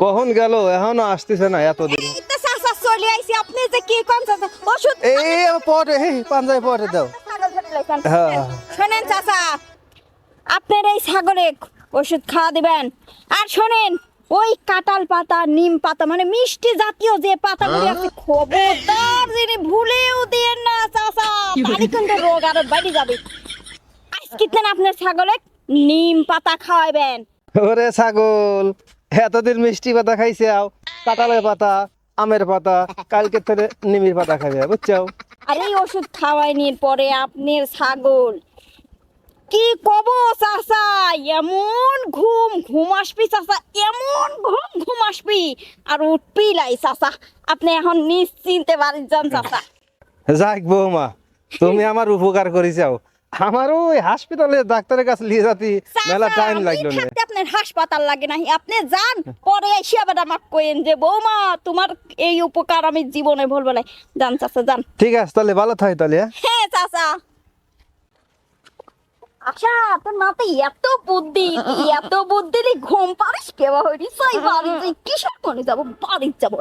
কখন গেল এখনো আসতেছে না এতদিন। এই তো চাচা চলে আইছি, আপনি যে কি কোন চাচা ওষুধ এই পরে পাঞ্জাবি পরে দাও। হ্যাঁ। শোনেন চাচা, আপনার এই ছাগলে ওষুধ খাওয়া দিবেন। আর শোনেন, ওই কাঁঠাল পাতা, নিম পাতা মানে মিষ্টি জাতীয় যে পাতাগুলি আছে, খবরদার যিনি ভুলেও দেন না চাচা, তাহলে কিন্তু রোগ আরো বেড়ে যাবে। আজকে দিন আপনার ছাগলে নিম পাতা খাওয়াবেন। ওরে ছাগল, এতদিন মিষ্টি পাতা খাইছে আও, কাঁঠালের পাতা, আমের পাতা, কালকে থেকে নিমির পাতা খাবে, বুঝছো? আর এই ওষুধ খাওয়াইনির পরে আপনার ছাগল কি কব চাচা, এমন ঘুম আসবি চাচা, এমন ঘুম আসবি আর উঠবি লাই চাচা। আপনি এখন নিশ্চিন্তে বাড়ি যান চাচা। যাক বৌমা, তুমি আমার উপকার করেছাও। আমার ওই হাসপাতালে ডাক্তারের কাছে নিয়ে যাতে মেলা চাচা, টাইম আমি লাগলো না। থাকতে আপনার হাসপাতাল লাগে না, আপনি যান, পরে এসে আবার আমাকে কইেন যে বৌমা তোমার এই উপকার আমি জীবনে ভুলবো না। যান চাচা যান। ঠিক আছে, তাহলে ভালো থাই তাহলে। হ্যাঁ? হ্যাঁ চাচা। আচ্ছা, তোর মাতে এত বুদ্ধি ঘুম পারিস কেবা হইনি, সাই বাড়ি যাই, কিসের মনে যাবো, বাড়ি যাবো।